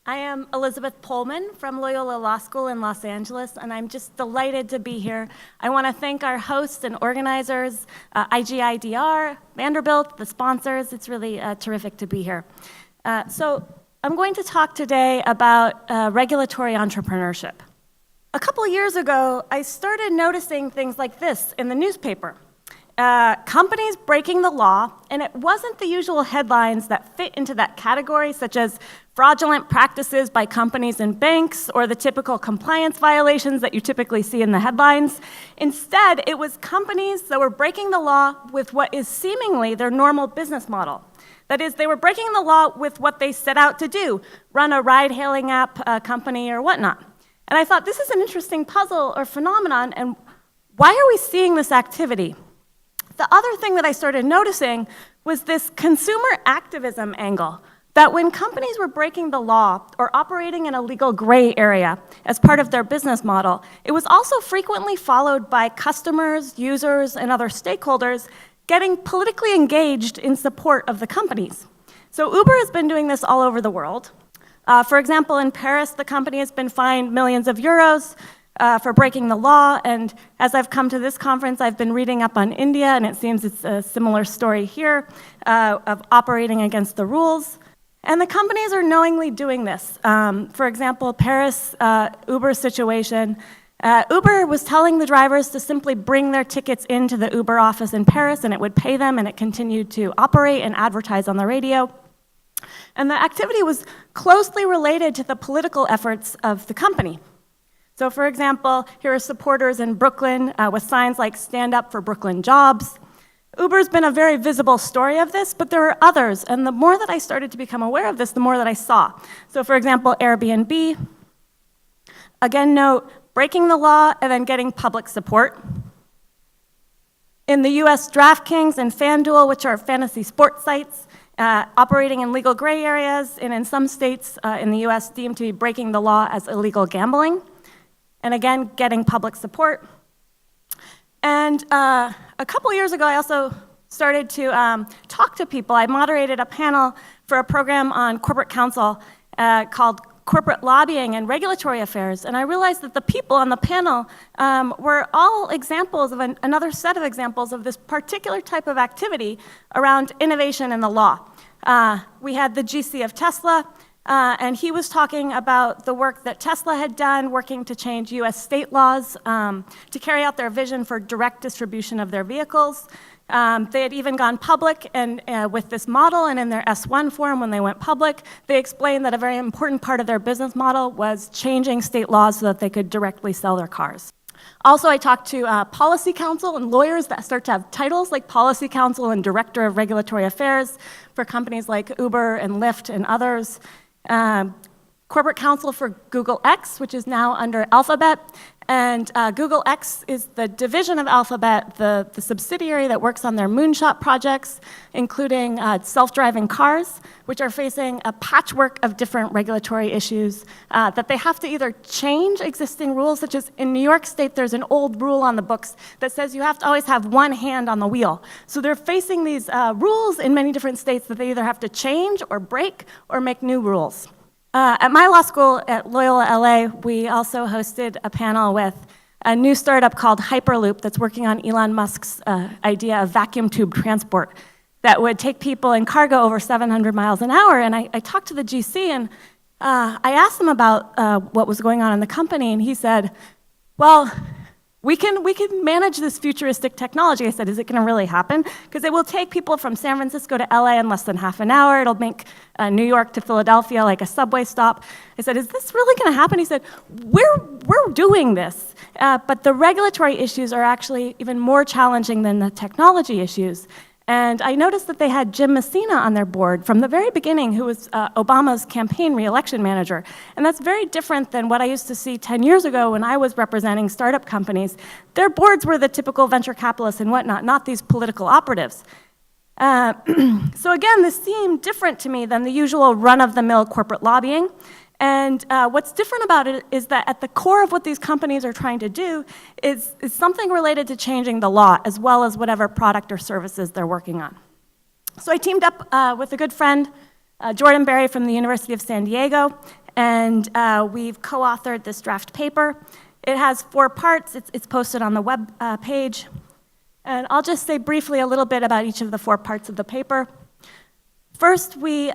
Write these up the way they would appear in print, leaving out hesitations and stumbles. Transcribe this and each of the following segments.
I am Elizabeth Pollman from Loyola Law School in Los Angeles, and I'm just delighted to be here. I want to thank our hosts and organizers, IGIDR, Vanderbilt, the sponsors. It's really terrific to be here. So I'm going to talk today about regulatory entrepreneurship. A couple years ago, I started noticing things like this in the newspaper. Companies breaking the law, and it wasn't the usual headlines that fit into that category, such as fraudulent practices by companies and banks, or the typical compliance violations that you typically see in the headlines. Instead, it was companies that were breaking the law with what is seemingly their normal business model. That is, they were breaking the law with what they set out to do, run a ride-hailing app company or whatnot. And I thought, this is an interesting puzzle or phenomenon, and why are we seeing this activity? The other thing that I started noticing was this consumer activism angle, that when companies were breaking the law or operating in a legal gray area as part of their business model, it was also frequently followed by customers, users, and other stakeholders getting politically engaged in support of the companies. So Uber has been doing this all over the world. For example, in Paris, the company has been fined millions of euros for breaking the law, and as I've come to this conference, I've been reading up on India, and it seems it's a similar story here of operating against the rules. And the companies are knowingly doing this. For example, Paris, Uber's situation. Uber was telling the drivers to simply bring their tickets into the Uber office in Paris, and it would pay them, and it continued to operate and advertise on the radio. And the activity was closely related to the political efforts of the company. So for example, here are supporters in Brooklyn with signs like "Stand Up for Brooklyn Jobs." Uber's been a very visible story of this, but there are others, and the more that I started to become aware of this, the more that I saw. So for example, Airbnb, again note, breaking the law and then getting public support. In the US, DraftKings and FanDuel, which are fantasy sports sites, operating in legal gray areas, and in some states in the US deemed to be breaking the law as illegal gambling. And again, getting public support. And a couple years ago, I also started to talk to people. I moderated a panel for a program on corporate counsel called Corporate Lobbying and Regulatory Affairs. And I realized that the people on the panel were all examples of another set of examples of this particular type of activity around innovation in the law. We had the GC of Tesla, and he was talking about the work that Tesla had done, working to change US state laws to carry out their vision for direct distribution of their vehicles. They had even gone public and with this model, and in their S1 form when they went public, they explained that a very important part of their business model was changing state laws so that they could directly sell their cars. Also, I talked to policy counsel and lawyers that start to have titles like policy counsel and director of regulatory affairs for companies like Uber and Lyft and others. Corporate counsel for Google X, which is now under Alphabet. And Google X is the division of Alphabet, the subsidiary that works on their moonshot projects, including self-driving cars, which are facing a patchwork of different regulatory issues that they have to either change existing rules, such as in New York State, there's an old rule on the books that says you have to always have one hand on the wheel. So they're facing these rules in many different states that they either have to change or break or make new rules. At my law school at Loyola LA, we also hosted a panel with a new startup called Hyperloop that's working on Elon Musk's idea of vacuum tube transport that would take people and cargo over 700 miles an hour. And I talked to the GC, and I asked him about what was going on in the company, and he said, well, we can manage this futuristic technology. I said, is it going to really happen? Because it will take people from San Francisco to LA in less than half an hour. It'll make New York to Philadelphia like a subway stop. I said, is this really going to happen? He said, we're doing this. But the regulatory issues are actually even more challenging than the technology issues. And I noticed that they had Jim Messina on their board from the very beginning, who was Obama's campaign re-election manager. And that's very different than what I used to see 10 years ago when I was representing startup companies. Their boards were the typical venture capitalists and whatnot, not these political operatives. So again, this seemed different to me than the usual run-of-the-mill corporate lobbying. And what's different about it is that at the core of what these companies are trying to do is something related to changing the law, as well as whatever product or services they're working on. So I teamed up with a good friend, Jordan Berry from the University of San Diego, and we've co-authored this draft paper. It has 4 parts. It's posted on the web page. And I'll just say briefly a little bit about each of the 4 parts of the paper. First, we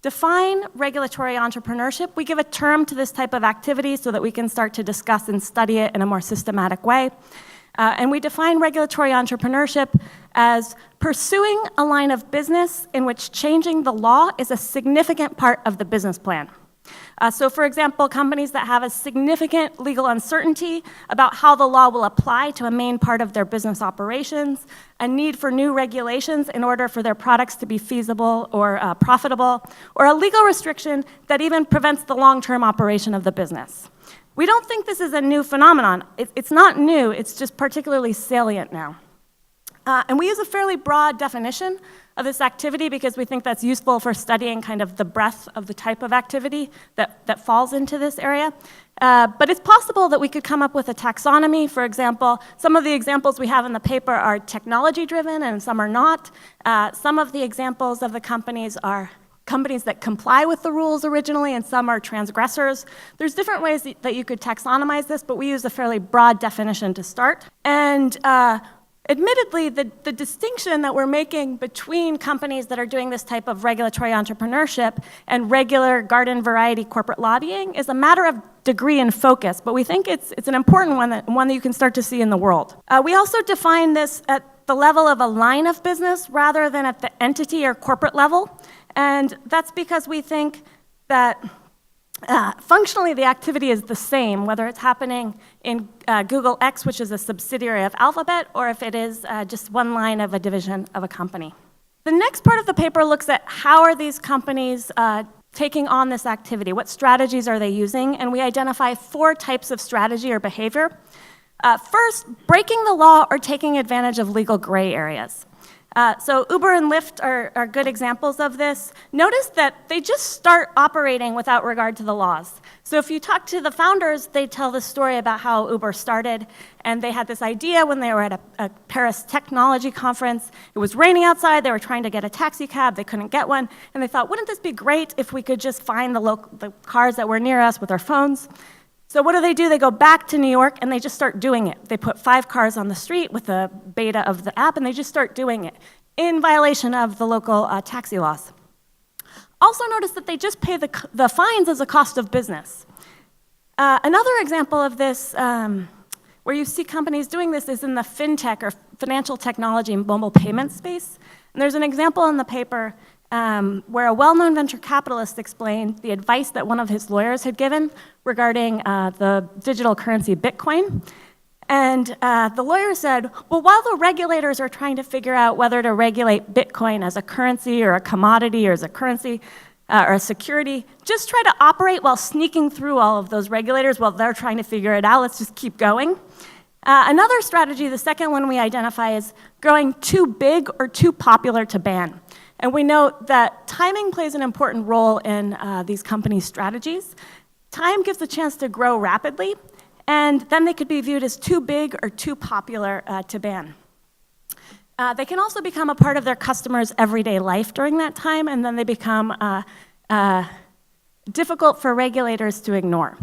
define regulatory entrepreneurship. We give a term to this type of activity so that we can start to discuss and study it in a more systematic way. And we define regulatory entrepreneurship as pursuing a line of business in which changing the law is a significant part of the business plan. So for example, companies that have a significant legal uncertainty about how the law will apply to a main part of their business operations, a need for new regulations in order for their products to be feasible or profitable, or a legal restriction that even prevents the long-term operation of the business. We don't think this is a new phenomenon. It's not new, it's just particularly salient now. And we use a fairly broad definition of this activity because we think that's useful for studying kind of the breadth of the type of activity that falls into this area. But it's possible that we could come up with a taxonomy. For example, some of the examples we have in the paper are technology-driven and some are not. Some of the examples of the companies are companies that comply with the rules originally, and some are transgressors. There's different ways that you could taxonomize this, but we use a fairly broad definition to start. And admittedly, the distinction that we're making between companies that are doing this type of regulatory entrepreneurship and regular garden variety corporate lobbying is a matter of degree and focus, but we think it's an important one that you can start to see in the world. We also define this at the level of a line of business rather than at the entity or corporate level, and that's because we think that functionally, the activity is the same, whether it's happening in Google X, which is a subsidiary of Alphabet, or if it is just one line of a division of a company. The next part of the paper looks at how are these companies taking on this activity, what strategies are they using, and we identify 4 types of strategy or behavior. First, breaking the law or taking advantage of legal gray areas. So Uber and Lyft are good examples of this. Notice that they just start operating without regard to the laws. So if you talk to the founders, they tell the story about how Uber started, and they had this idea when they were at a Paris technology conference. It was raining outside, they were trying to get a taxi cab, they couldn't get one, and they thought, wouldn't this be great if we could just find the cars that were near us with our phones? So what do? They go back to New York and they just start doing it. They put 5 cars on the street with a beta of the app and they just start doing it in violation of the local taxi laws. Also notice that they just pay the fines as a cost of business. Another example of this where you see companies doing this is in the fintech or financial technology and mobile payment space. And there's an example in the paper where a well-known venture capitalist explained the advice that one of his lawyers had given regarding the digital currency Bitcoin. And the lawyer said, well, while the regulators are trying to figure out whether to regulate Bitcoin as a currency or a commodity or as a currency or a security, just try to operate while sneaking through all of those regulators while they're trying to figure it out. Let's just keep going. Another strategy, the second one we identify, is growing too big or too popular to ban. And we note that timing plays an important role in these companies' strategies. Time gives a chance to grow rapidly, and then they could be viewed as too big or too popular to ban. They can also become a part of their customers' everyday life during that time, and then they become difficult for regulators to ignore.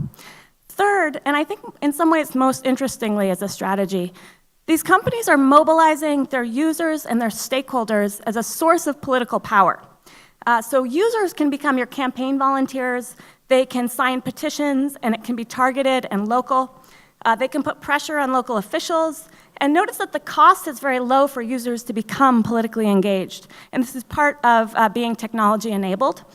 Third, and I think in some ways most interestingly as a strategy, these companies are mobilizing their users and their stakeholders as a source of political power. So users can become your campaign volunteers, they can sign petitions, and it can be targeted and local. They can put pressure on local officials, and notice that the cost is very low for users to become politically engaged. And this is part of being technology enabled.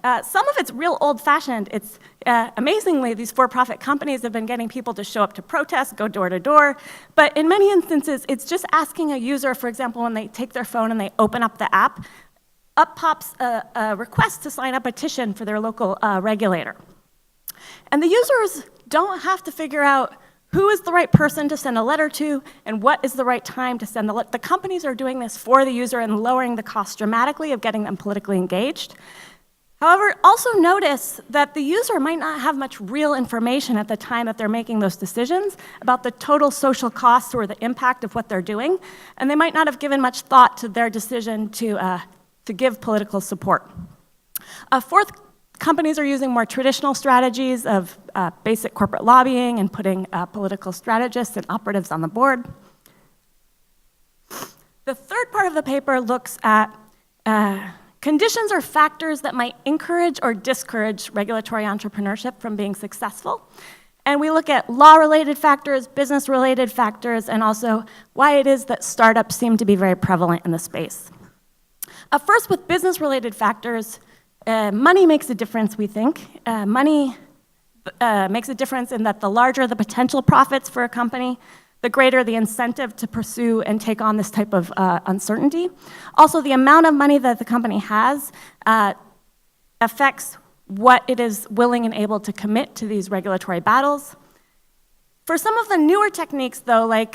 Some of it's real old-fashioned. It's amazingly, these for-profit companies have been getting people to show up to protest, go door to door. But in many instances, it's just asking a user, for example, when they take their phone and they open up the app, up pops a request to sign a petition for their local regulator. And the users don't have to figure out who is the right person to send a letter to and what is the right time to send the letter. The companies are doing this for the user and lowering the cost dramatically of getting them politically engaged. However, also notice that the user might not have much real information at the time that they're making those decisions about the total social cost or the impact of what they're doing, and they might not have given much thought to their decision to give political support. A fourth Companies are using more traditional strategies of basic corporate lobbying and putting political strategists and operatives on the board. The third part of the paper looks at conditions or factors that might encourage or discourage regulatory entrepreneurship from being successful. And we look at law-related factors, business-related factors, and also why it is that startups seem to be very prevalent in the space. First, with business-related factors, money makes a difference, we think. Money makes a difference in that the larger the potential profits for a company, the greater the incentive to pursue and take on this type of uncertainty. Also, the amount of money that the company has affects what it is willing and able to commit to these regulatory battles. For some of the newer techniques, though, like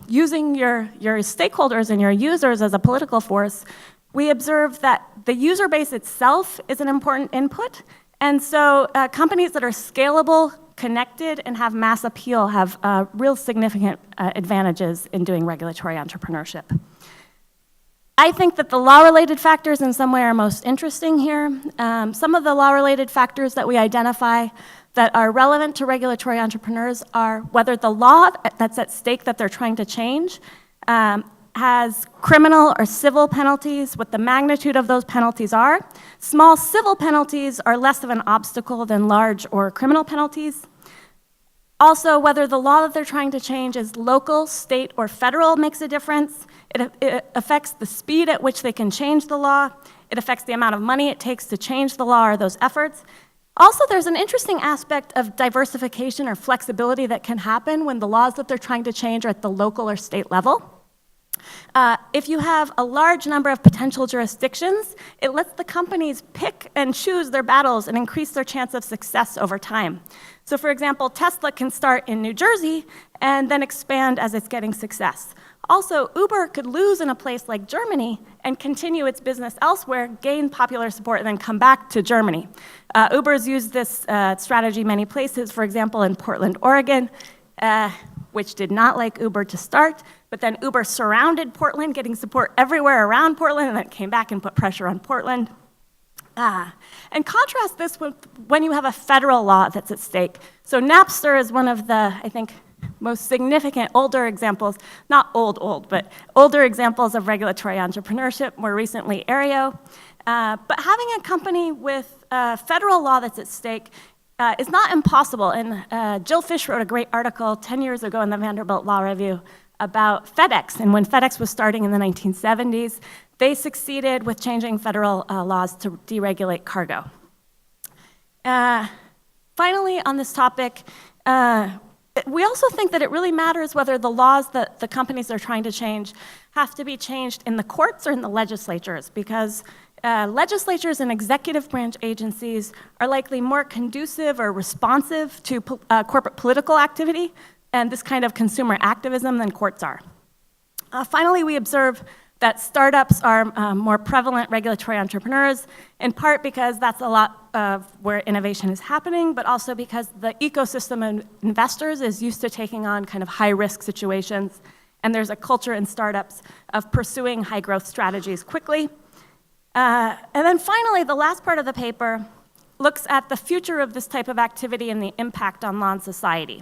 using your stakeholders and your users as a political force, we observe that the user base itself is an important input. And so companies that are scalable, connected, and have mass appeal have real significant advantages in doing regulatory entrepreneurship. I think that the law-related factors in some way are most interesting here. Some of the law-related factors that we identify that are relevant to regulatory entrepreneurs are whether the law that's at stake that they're trying to change has criminal or civil penalties, what the magnitude of those penalties are. Small civil penalties are less of an obstacle than large or criminal penalties. Also, whether the law that they're trying to change is local, state, or federal makes a difference. It affects the speed at which they can change the law. It affects the amount of money it takes to change the law or those efforts. Also, there's an interesting aspect of diversification or flexibility that can happen when the laws that they're trying to change are at the local or state level. If you have a large number of potential jurisdictions, it lets the companies pick and choose their battles and increase their chance of success over time. So for example, Tesla can start in New Jersey and then expand as it's getting success. Also, Uber could lose in a place like Germany and continue its business elsewhere, gain popular support, and then come back to Germany. Uber's used this strategy many places, for example, in Portland, Oregon, which did not like Uber to start, but then Uber surrounded Portland, getting support everywhere around Portland, and then came back and put pressure on Portland. And contrast this with when you have a federal law that's at stake. So Napster is one of the, I think, most significant older examples, not old, but older examples of regulatory entrepreneurship, more recently Aereo. But having a company with federal law that's at stake is not impossible. And Jill Fish wrote a great article 10 years ago in the Vanderbilt Law Review about FedEx. And when FedEx was starting in the 1970s, they succeeded with changing federal laws to deregulate cargo. Finally, on this topic, we also think that it really matters whether the laws that the companies are trying to change have to be changed in the courts or in the legislatures, because legislatures and executive branch agencies are likely more conducive or responsive to corporate political activity and this kind of consumer activism than courts are. Finally, we observe that startups are more prevalent regulatory entrepreneurs, in part because that's a lot of where innovation is happening, but also because the ecosystem of investors is used to taking on kind of high-risk situations, and there's a culture in startups of pursuing high-growth strategies quickly. And then finally, the last part of the paper looks at the future of this type of activity and the impact on law and society.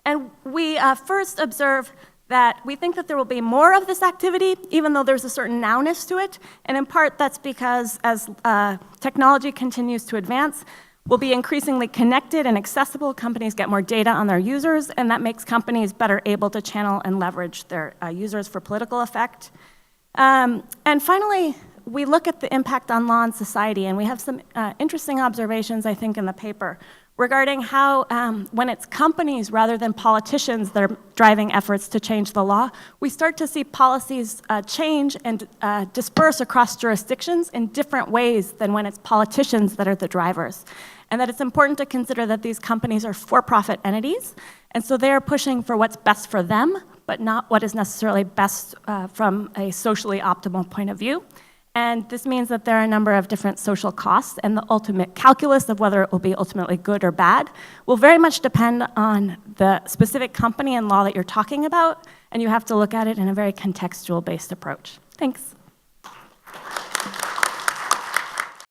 And we first observe that we think that there will be more of this activity, even though there's a certain nowness to it. And in part, that's because as technology continues to advance, we'll be increasingly connected and accessible. Companies get more data on their users, and that makes companies better able to channel and leverage their users for political effect. And finally, we look at the impact on law and society, and we have some interesting observations, I think, in the paper regarding how when it's companies rather than politicians that are driving efforts to change the law, we start to see policies change and disperse across jurisdictions in different ways than when it's politicians that are the drivers. And that it's important to consider that these companies are for-profit entities, and so they are pushing for what's best for them, but not what is necessarily best from a socially optimal point of view. And this means that there are a number of different social costs, and the ultimate calculus of whether it will be ultimately good or bad will very much depend on the specific company and law that you're talking about, and you have to look at it in a very contextual-based approach. Thanks.